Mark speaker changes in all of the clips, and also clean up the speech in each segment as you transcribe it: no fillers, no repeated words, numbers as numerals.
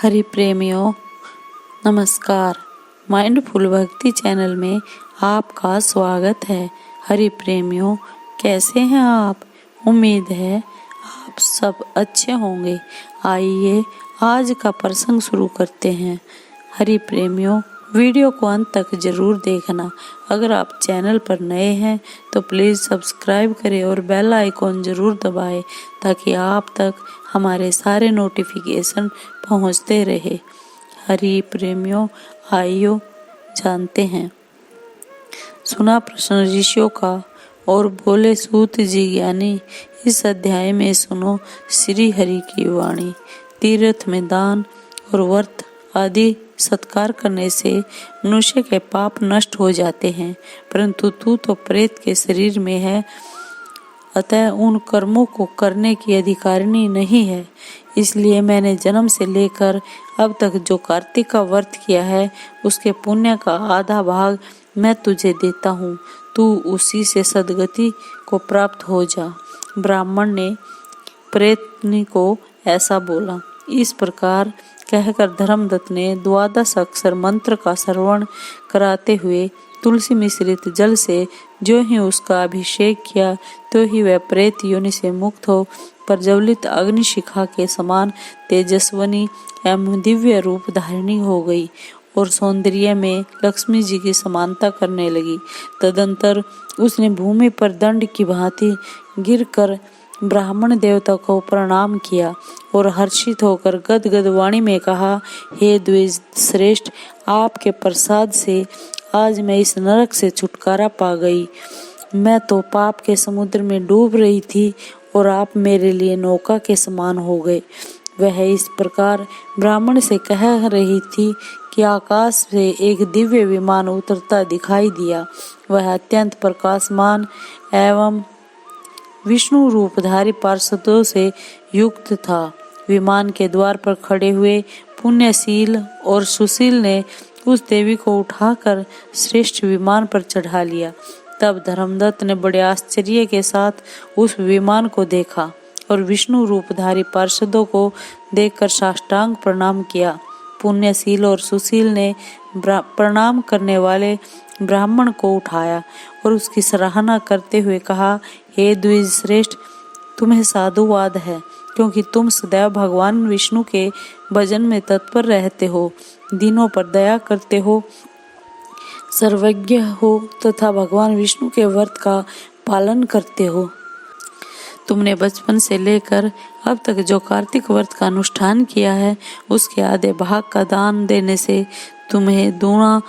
Speaker 1: हरि प्रेमियों नमस्कार। माइंडफुल भक्ति चैनल में आपका स्वागत है। हरि प्रेमियों कैसे हैं आप? उम्मीद है आप सब अच्छे होंगे। आइए आज का प्रसंग शुरू करते हैं। हरि प्रेमियों वीडियो को अंत तक जरूर देखना। अगर आप चैनल पर नए हैं तो प्लीज़ सब्सक्राइब करें और बेल आइकॉन जरूर दबाएं ताकि आप तक हमारे सारे नोटिफिकेशन पहुंचते रहे। हरि प्रेमियों आइयो जानते हैं। सुना प्रश्न ऋषियों का और बोले सूत जी ज्ञानी, इस अध्याय में सुनो श्री हरि की वाणी। तीर्थ में दान और व्रत आदि सत्कार करने से मनुष्य के पाप नष्ट हो जाते हैं, परंतु तू तो प्रेत के शरीर में है, अतः उन कर्मों को करने की अधिकारिणी नहीं है। इसलिए मैंने जन्म से लेकर अब तक जो कार्तिक का व्रत किया है उसके पुण्य का आधा भाग मैं तुझे देता हूँ, तू उसी से सद्गति को प्राप्त हो जा। ब्राह्मण ने प्रेतनी को ऐसा बोला। इस प्रकार कहकर धर्मदत्त ने 12 अक्षर मंत्र का श्रवण कराते हुए तुलसी मिश्रित जल से जो ही उसका अभिषेक किया तो ही वह प्रेत योनि से मुक्त हो प्रज्वलित अग्निशिखा के समान तेजस्वनी एवं दिव्य रूप धारिणी हो गई और सौंदर्य में लक्ष्मी जी की समानता करने लगी। तदंतर उसने भूमि पर दंड की भांति गिरकर ब्राह्मण देवता को प्रणाम किया और हर्षित होकर गदगद वाणी में कहा, हे द्विज श्रेष्ठ, आपके प्रसाद से आज मैं इस नरक से छुटकारा पा गई। मैं तो पाप के समुद्र में डूब रही थी और आप मेरे लिए नौका के समान हो गए। वह इस प्रकार ब्राह्मण से कह रही थी कि आकाश से एक दिव्य विमान उतरता दिखाई दिया। वह अत्यंत प्रकाशमान एवं विष्णु रूपधारी पार्षदों से युक्त था। विमान के द्वार पर खड़े हुए पुण्यशील और सुशील ने उस देवी को उठाकर श्रेष्ठ विमान पर चढ़ा लिया। तब धर्मदत्त ने बड़े आश्चर्य के साथ उस विमान को देखा और विष्णु रूपधारी पार्षदों को देखकर साष्टांग प्रणाम किया। पुण्यशील और सुशील ने प्रणाम करने वाले ब्राह्मण को उठाया और उसकी सराहना करते हुए कहा, हे द्विज श्रेष्ठ, तुम्हें साधुवाद है, क्योंकि तुम सदैव भगवान विष्णु के भजन में तत्पर रहते हो, दीनों पर दया करते हो, सर्वज्ञ हो तथा भगवान विष्णु के व्रत का पालन करते हो। तुमने बचपन से लेकर अब तक जो कार्तिक व्रत का अनुष्ठान किया है उसके आधे भाग का दान देने से तुम्हें दूना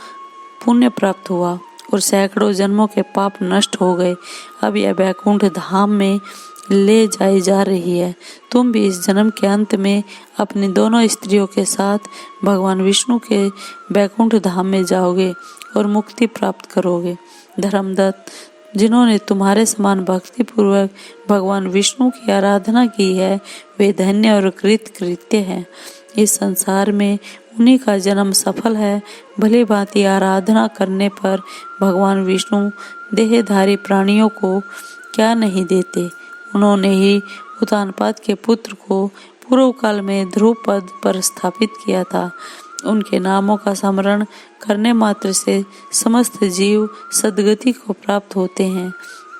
Speaker 1: पुण्य प्राप्त हुआ और सैकड़ों जन्मों के पाप नष्ट हो गए। अब यह वैकुंठ धाम में ले जाई जा रही है। तुम भी इस जन्म के अंत में अपनी दोनों स्त्रियों के साथ भगवान विष्णु के वैकुंठ धाम में जाओगे और मुक्ति प्राप्त करोगे। धर्मदत्त, जिन्होंने तुम्हारे समान भक्ति पूर्वक भगवान विष्णु की आराधना की है वे धन्य और कृतकृत्य हैं। इस संसार में उन्हीं का जन्म सफल है। भली भांति आराधना करने पर भगवान विष्णु देहधारी प्राणियों को क्या नहीं देते। उन्होंने ही उत्तानपाद के पुत्र को पूर्व काल में ध्रुव पद पर स्थापित किया था। उनके नामों का स्मरण करने मात्र से समस्त जीव सद्गति को प्राप्त होते हैं।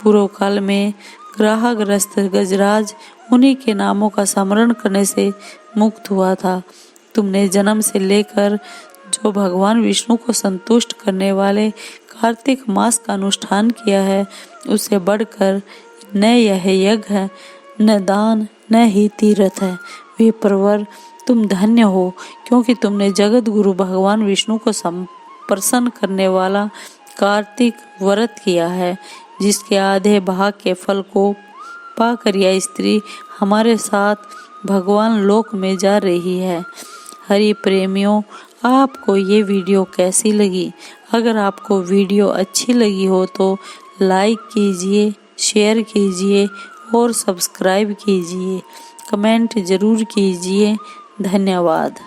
Speaker 1: पूर्व काल में ग्रहाग्रस्त गजराज उन्हीं के नामों का स्मरण करने से मुक्त हुआ था। तुमने जन्म से लेकर जो भगवान विष्णु को संतुष्ट करने वाले कार्तिक मास का अनुष्ठान किया है उससे बढ़कर न यह यज्ञ है, न दान, न ही तीर्थ है। वे प्रवर, तुम धन्य हो, क्योंकि तुमने जगत गुरु भगवान विष्णु को प्रसन्न करने वाला कार्तिक व्रत किया है, जिसके आधे भाग के फल को पाकर यह स्त्री हमारे साथ भगवान लोक में जा रही है। हरि प्रेमियों, आपको ये वीडियो कैसी लगी? अगर आपको वीडियो अच्छी लगी हो तो लाइक कीजिए, शेयर कीजिए और सब्सक्राइब कीजिए। कमेंट जरूर कीजिए। धन्यवाद।